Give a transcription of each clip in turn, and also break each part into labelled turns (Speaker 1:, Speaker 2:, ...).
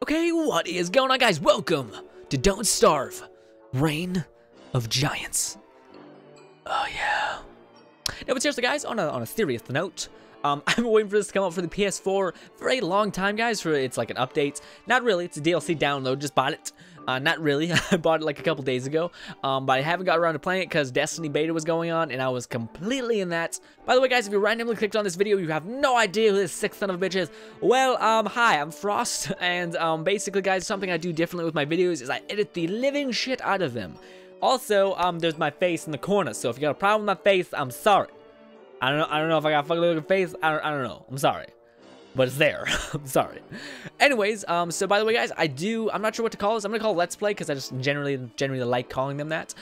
Speaker 1: Okay, what is going on, guys? Welcome to Don't Starve, Reign of Giants. Oh, yeah. Now, but seriously, guys, on a serious note, I've been waiting for this to come out for the PS4 for a long time, guys. It's like an update. Not really. It's a DLC download. Just bought it. Not really. I bought it like a couple days ago. But I haven't got around to playing it because Destiny beta was going on, and I was completely in that. By the way, guys, if you randomly clicked on this video, you have no idea who this sick son of a bitch is. Well, hi, I'm Frost, and basically, guys, something I do differently with my videos is I edit the living shit out of them. Also, there's my face in the corner, so if you got a problem with my face, I'm sorry. I don't know if I got a fucking looking face. I don't know. I'm sorry. But it's there. I'm sorry. Anyways, so by the way, guys, I'm not sure what to call this. I'm gonna call it Let's Play because I just generally like calling them that.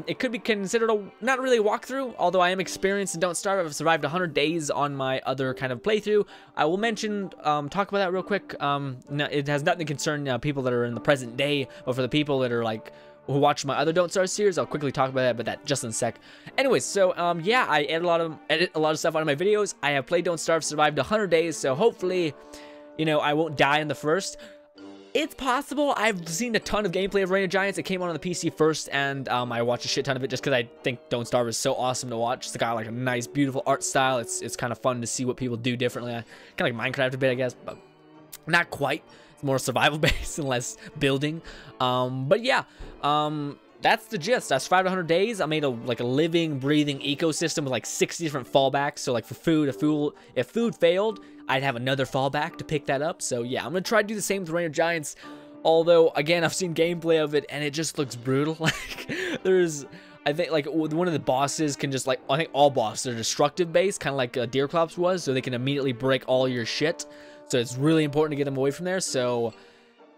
Speaker 1: It could be considered not really a walkthrough, although I am experienced and don't starve. I've survived 100 days on my other kind of playthrough. I will mention, talk about that real quick. No, it has nothing to concern people that are in the present day, but for the people that are like, who watch my other Don't Starve series, I'll quickly talk about that, but that just in a sec. Anyways, so yeah, I edit a lot of stuff out of my videos. I have played Don't Starve, survived 100 days, so hopefully, you know, I won't die in the first. It's possible. I've seen a ton of gameplay of Reign of Giants. It came out on the PC first, and I watched a shit ton of it just because I think Don't Starve is so awesome to watch. It's got like a nice, beautiful art style. It's kind of fun to see what people do differently. Kind of like Minecraft a bit, I guess, but not quite. It's more survival based and less building. But yeah, that's the gist. I survived 100 days. I made a living, breathing ecosystem with like 60 different fallbacks. So like for food, if food failed, I'd have another fallback to pick that up. So yeah, I'm gonna try to do the same with Reign of Giants. Although again, I've seen gameplay of it and it just looks brutal. Like I think like one of the bosses can just I think all bosses are destructive based, kind of like Deerclops was, so they can immediately break all your shit. So it's really important to get them away from there. So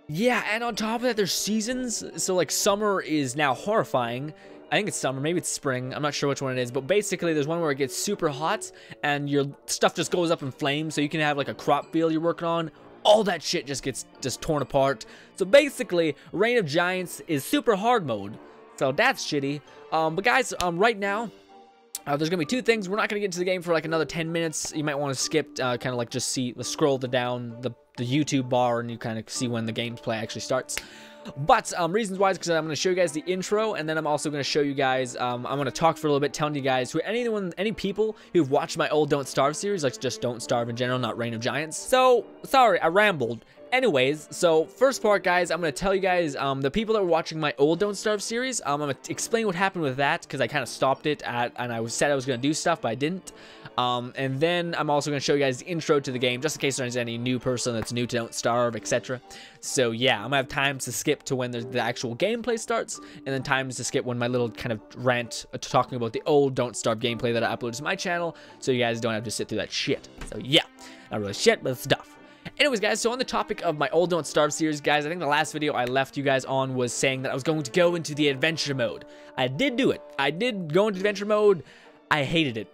Speaker 1: yeah, and on top of that, there's seasons. So like summer is now horrifying. I think it's summer, maybe it's spring. I'm not sure which one it is, but basically there's one where it gets super hot and your stuff just goes up in flames. So you can have like a crop field you're working on. All that shit just gets torn apart. So basically, Reign of Giants is super hard mode. So that's shitty. But guys, right now, there's gonna be two things. We're not gonna get into the game for like another 10 minutes. You might want to skip, kind of like just scroll down the YouTube bar, and you kind of see when the gameplay actually starts. But reasons why is because I'm gonna show you guys the intro, and then I'm also gonna show you guys. I'm gonna talk for a little bit, telling you guys any people who've watched my old Don't Starve series, like just Don't Starve in general, not Reign of Giants. So sorry, I rambled. Anyways, so first part, guys, I'm going to tell you guys, the people that were watching my old Don't Starve series, I'm going to explain what happened with that, because I kind of stopped it and I said I was going to do stuff, but I didn't. And then I'm also going to show you guys the intro to the game, just in case there's any new person that's new to Don't Starve, etc. So yeah, I'm going to have times to skip to when the actual gameplay starts, and then times to skip when my little kind of rant talking about the old Don't Starve gameplay that I uploaded to my channel, so you guys don't have to sit through that shit. So yeah, not really shit, but stuff. Anyways, guys, so on the topic of my old Don't Starve series, guys, I think the last video I left you guys on was saying that I was going to go into the adventure mode. I did do it. I did go into adventure mode. I hated it.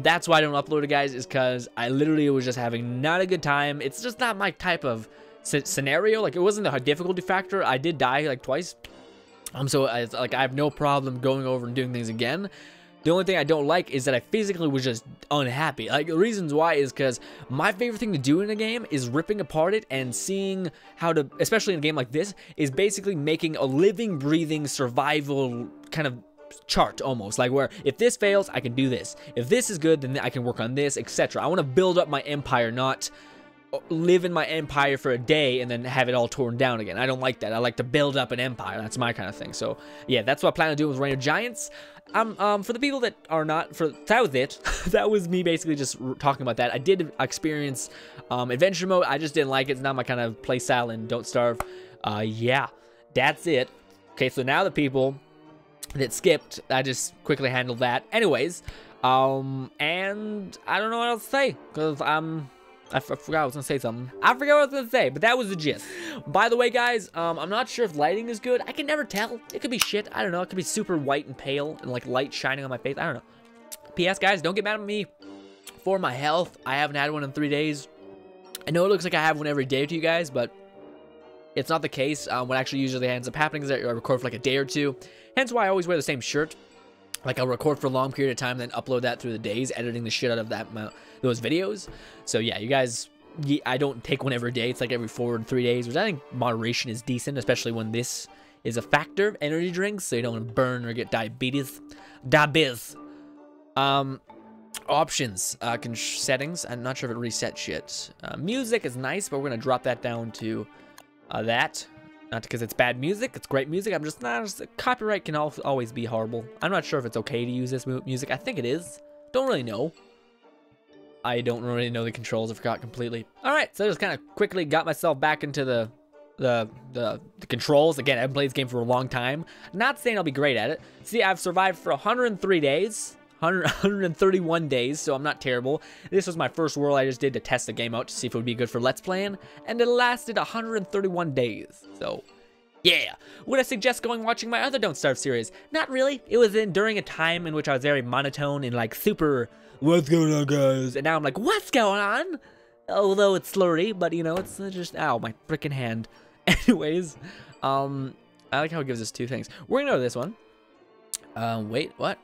Speaker 1: That's why I don't upload it, guys, is because I literally was just having not a good time. It's just not my type of scenario. Like, it wasn't the difficulty factor. I did die, like, twice. So, I have no problem going over and doing things again. The only thing I don't like is that I physically was just unhappy. Like, the reasons why is because my favorite thing to do in a game is ripping apart it and seeing how to, especially in a game like this, is basically making a living, breathing survival kind of chart almost. Like, where if this fails, I can do this. If this is good, then I can work on this, etc. I want to build up my empire, not live in my empire for a day and then have it all torn down again. I don't like that. I like to build up an empire. That's my kind of thing. So yeah, that's what I plan to do with Reign of Giants. For the people that are not, that was it. That was me basically just talking about that. I did experience adventure mode. I just didn't like it. It's not my kind of play style and Don't Starve. Yeah, that's it. Okay, so now the people that skipped, I just quickly handled that. Anyways, and I don't know what else to say because I forgot I was gonna say something. I forgot what I was gonna say, but that was the gist. By the way, guys, I'm not sure if lighting is good. I can never tell. It could be shit. I don't know. It could be super white and pale and like light shining on my face. I don't know. P.S. guys, don't get mad at me for my health. I haven't had one in 3 days. I know it looks like I have one every day to you guys, but it's not the case. What actually usually ends up happening is that I record for like a day or two. Hence why I always wear the same shirt. Like, I'll record for a long period of time, then upload that through the days, editing the shit out of those videos. So yeah, you guys I don't take one every day. It's like every 4 to 3 days, which I think moderation is decent, especially when this is a factor. Energy drinks, so you don't want to burn or get diabetes. Options, settings. I'm not sure if it resets yet. Music is nice, but we're gonna drop that down to that. Not because it's bad music, it's great music. I'm just not. Copyright can always be horrible. I'm not sure if it's okay to use this music. I think it is. Don't really know. I don't really know the controls. I forgot completely. All right, so I just kind of quickly got myself back into the controls. Again, I haven't played this game for a long time. Not saying I'll be great at it. See, I've survived for 103 days. 131 days, so I'm not terrible. This was my first world I just did to test the game out to see if it would be good for Let's Playing, and it lasted 131 days. So, yeah. Would I suggest watching my other Don't Starve series? Not really. It was during a time in which I was very monotone and like super, what's going on, guys? And now I'm like, what's going on? Although it's slurry, but you know, it's just, ow, my freaking hand. Anyways, I like how it gives us 2 things. We're gonna go to this one. Wait, what?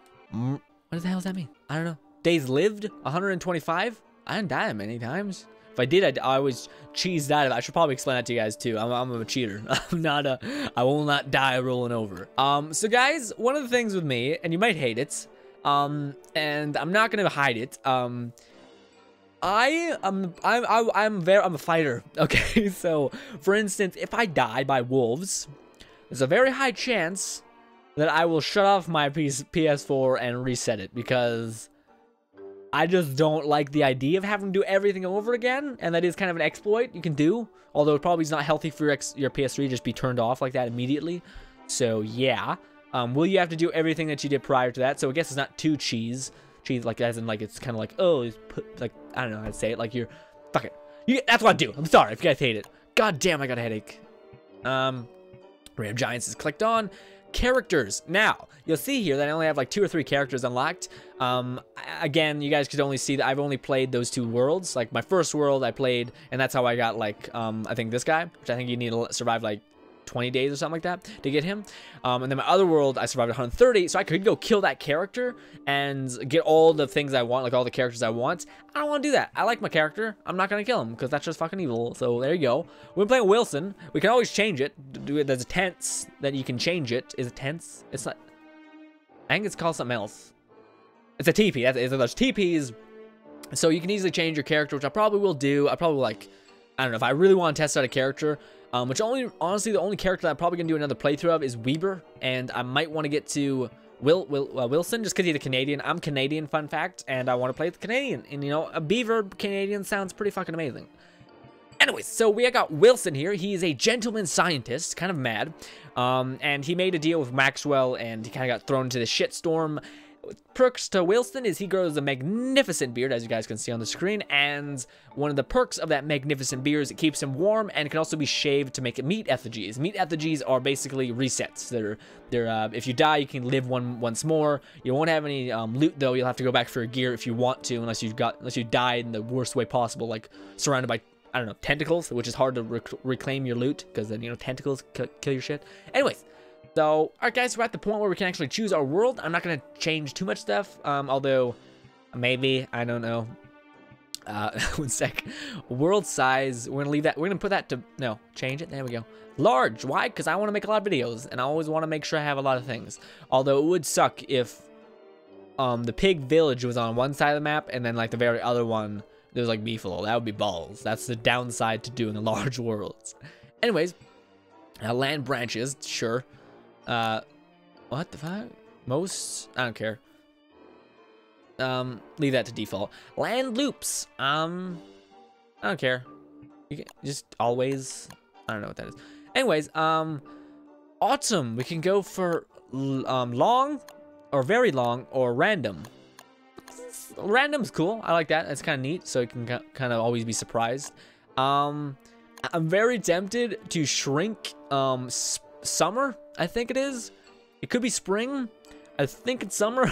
Speaker 1: What the hell does that mean? I don't know. Days lived, 125? I didn't die many times. If I did, I always cheesed out of it. I should probably explain that to you guys too. I'm a cheater. I will not die rolling over. So guys, one of the things with me, and you might hate it, and I'm not gonna hide it. I'm a fighter. Okay, so for instance, if I die by wolves, there's a very high chance that I will shut off my PS4 and reset it, because I just don't like the idea of having to do everything over again, and that is kind of an exploit you can do, although it probably is not healthy for your PS3 just be turned off like that immediately. So yeah, will you have to do everything that you did prior to that? So I guess it's not too cheese like as in like it's kind of like, oh, it's like, I don't know how to say it, like you're fuck it. That's what I do. I'm sorry if you guys hate it. God damn, I got a headache. Ray of Giants is clicked on. Characters. Now, you'll see here that I only have like 2 or 3 characters unlocked. Again, you guys could only see that I've only played those 2 worlds. Like my first world I played, and that's how I got like, I think this guy, which I think you need to survive like 20 days or something like that to get him. And then my other world, I survived 130, so I could go kill that character and get all the things I want, like all the characters I want. I don't want to do that. I like my character. I'm not going to kill him because that's just fucking evil. So there you go. We're playing Wilson. We can always change it. There's a tense that you can change it. Is it tense? It's not. I think it's called something else. It's a TP. There's TPs. So you can easily change your character, which I probably will do. I probably like, I don't know, if I really want to test out a character, which honestly, the only character that I'm probably going to do another playthrough of is Weber, and I might want to get to Wilson, just because he's a Canadian. I'm Canadian, fun fact, and I want to play the Canadian, and you know, a beaver Canadian sounds pretty fucking amazing. Anyways, so we got Wilson here. He's a gentleman scientist, kind of mad, and he made a deal with Maxwell, and he kind of got thrown into the shitstorm. Perks to Wilson is he grows a magnificent beard, as you guys can see on the screen, and one of the perks of that magnificent beard is it keeps him warm, and it can also be shaved to make it meat effigies. Meat effigies are basically resets. They're if you die, you can live once more. You won't have any loot though. You'll have to go back for your gear if you want to, unless you died in the worst way possible, like surrounded by, I don't know, tentacles, which is hard to reclaim your loot because then, you know, tentacles kill your shit. Anyways. So, alright guys, we're at the point where we can actually choose our world. I'm not going to change too much stuff, although, maybe, I don't know. 1 sec. World size, we're going to leave that, we're going to put that to, no, change it, there we go. Large, why? Because I want to make a lot of videos, and I always want to make sure I have a lot of things. Although, it would suck if, the pig village was on one side of the map, and then, like, the very other one, there was, like, Beefalo. That would be balls. That's the downside to doing a large world. Anyways, land branches, sure. What the fuck? Most? I don't care. Leave that to default. Land loops. I don't care. You can just always. I don't know what that is. Anyways, autumn. We can go for long, or very long, or random. Random's cool. I like that. That's kind of neat. So you can kind of always be surprised. I'm very tempted to shrink. Summer, I think it is. It could be spring. I think it's summer,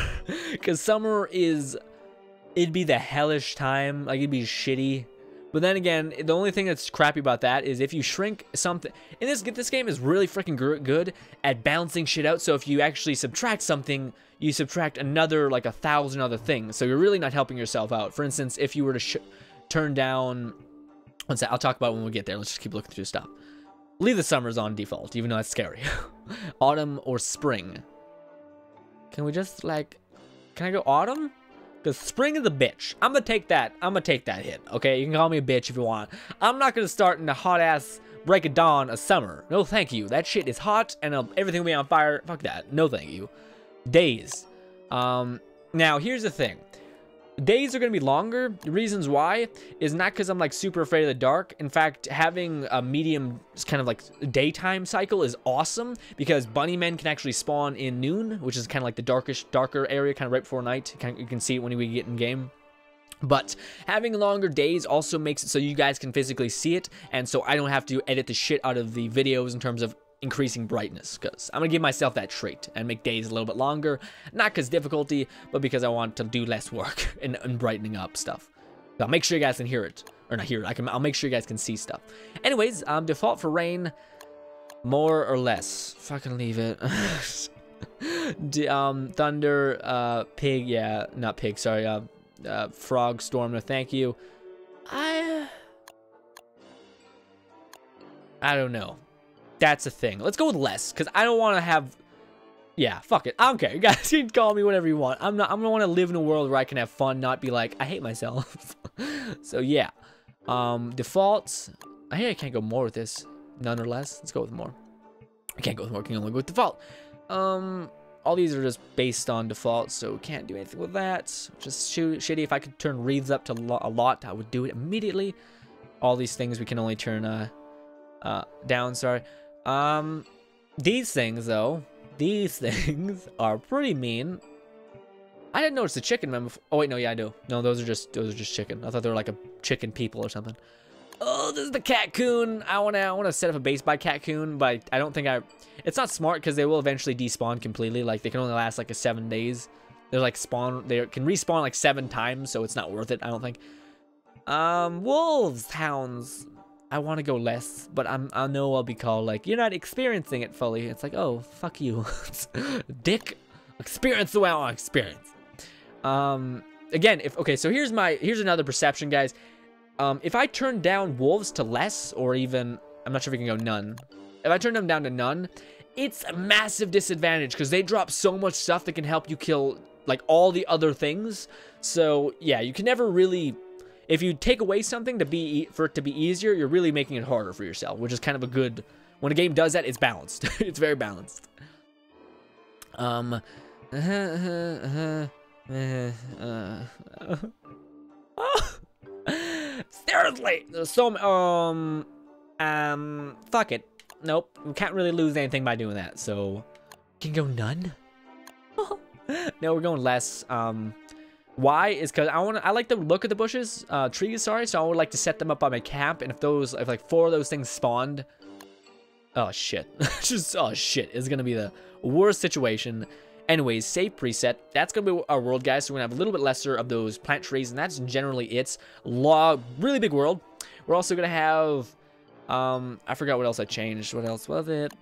Speaker 1: because summer it'd be the hellish time. Like, it'd be shitty. But then again, the only thing that's crappy about that is if you shrink something. And this game is really freaking good at balancing shit out. So if you actually subtract something, you subtract another, like 1,000 other things. So you're really not helping yourself out. For instance, if you were to turn down One sec, I'll talk about it when we get there. Let's just keep looking through stuff. Leave the summers on default, even though that's scary. Autumn or spring? Can we just like, can I go autumn? Because spring is a bitch. I'm gonna take that. I'm gonna take that hit. Okay, you can call me a bitch if you want. I'm not gonna start in the hot ass break of dawn of summer. No, thank you. That shit is hot and everything will be on fire. Fuck that. No, thank you. Days. Now here's the thing. Days are going to be longer. The reasons why is not because I'm like super afraid of the dark. In fact, having a medium kind of like daytime cycle is awesome because bunny men can actually spawn in noon, which is kind of like the darker area, kind of right before night. You can see it when we get in game. But having longer days also makes it so you guys can physically see it, and so I don't have to edit the shit out of the videos in terms of increasing brightness, because I'm gonna give myself that trait and make days a little bit longer, not because difficulty, but because I want to do less work in brightening up stuff. So I'll make sure you guys can hear it, or not hear it. I'll make sure you guys can see stuff. Anyways, default for rain, more or less. Fucking leave it. Thunder, pig, yeah, not pig. Sorry, frog, storm. No, thank you. I don't know. That's a thing. Let's go with less, because I don't want to have... Yeah, fuck it. I don't care. You guys can call me whatever you want. I'm gonna want to live in a world where I can have fun, not be like, I hate myself. So, yeah. Defaults. I can't go more with this. None or less. Let's go with more. I can't go with more. I can only go with default. All these are just based on default, so can't do anything with that. Just shitty. If I could turn wreaths up to a lot, I would do it immediately. All these things we can only turn down, sorry. These things though, these things are pretty mean. I didn't notice the chicken man before. Oh wait, no, yeah, I do. No, those are just chicken. I thought they were like a chicken people or something. Oh, this is the catcoon. I wanna set up a base by catcoon, but I don't think it's not smart because they will eventually despawn completely. Like they can only last like 7 days. They're like they can respawn like 7 times, so it's not worth it, I don't think. Wolves, hounds. I want to go less, but I know I'll be called like, you're not experiencing it fully. It's like, oh, fuck you. Dick. Experience the way I want to experience. Again, so here's another perception, guys. If I turn down wolves to less, or even, I'm not sure if we can go none. If I turn them down to none, it's a massive disadvantage because they drop so much stuff that can help you kill like all the other things. So yeah, you can never really... If you take away something for it to be easier, you're really making it harder for yourself, which is kind of a good... When a game does that, it's balanced. It's very balanced. Seriously! So, fuck it. Nope. We can't really lose anything by doing that, so... Can go none? No, we're going less. Why is because I like the look of the bushes, trees, sorry, so I would like to set them up by my camp, and if like 4 of those things spawned, oh shit, oh shit, it's gonna be the worst situation. Anyways, save preset, that's gonna be our world, guys, so we're gonna have a little bit lesser of those plant trees, and that's generally it. Really big world. We're also gonna have, I forgot what else I changed. What else was it?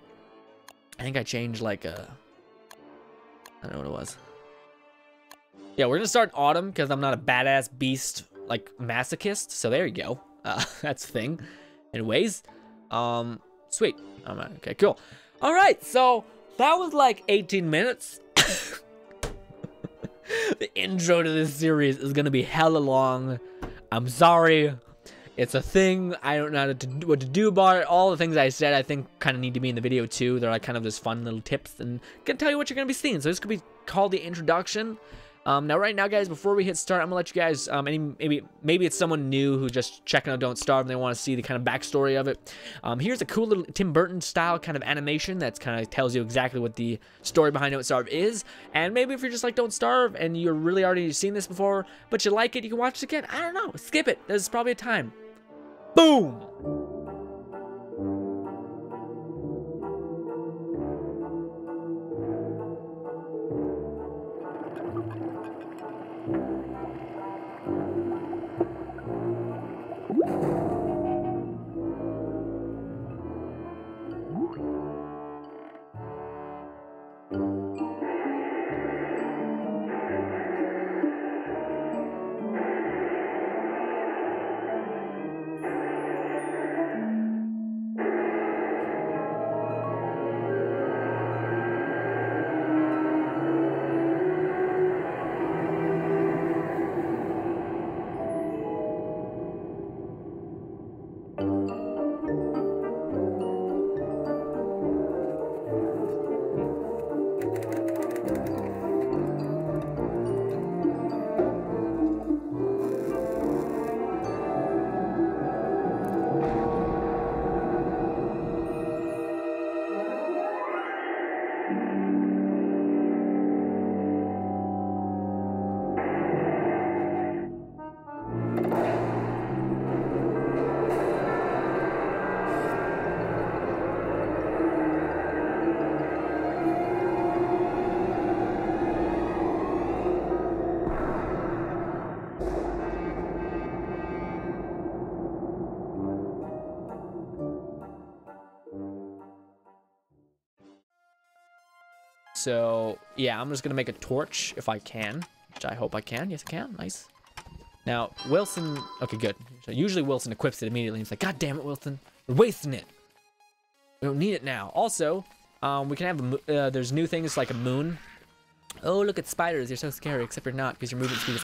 Speaker 1: I think I changed like I don't know what it was. Yeah, we're gonna start autumn because I'm not a badass beast like masochist. So there you go. That's a thing. Anyways, sweet. All right. Okay, cool. All right. So that was like 18 minutes. The intro to this series is gonna be hella long. I'm sorry. It's a thing. I don't know what to do about it. All the things I said, I think, kind of need to be in the video too. They're like kind of just fun little tips and gonna tell you what you're gonna be seeing. So this could be called the introduction. Now, right now, guys, before we hit start, I'm gonna let you guys, maybe it's someone new who's just checking out Don't Starve and they want to see the kind of backstory of it. Here's a cool little Tim Burton style kind of animation that's kind of tells you exactly what the story behind Don't Starve is. And maybe if you're just like Don't Starve and you're really already seen this before, but you like it, you can watch it again. I don't know. Skip it. There's probably a time. Boom! So, yeah, I'm just going to make a torch if I can, which I hope I can. Yes, I can. Nice. Now, Wilson... Okay, good. So usually Wilson equips it immediately. He's like, God damn it, Wilson. We're wasting it. We don't need it now. Also, we can have... there's new things like a moon. Oh, look at spiders. You're so scary, except you're not because your movement speed is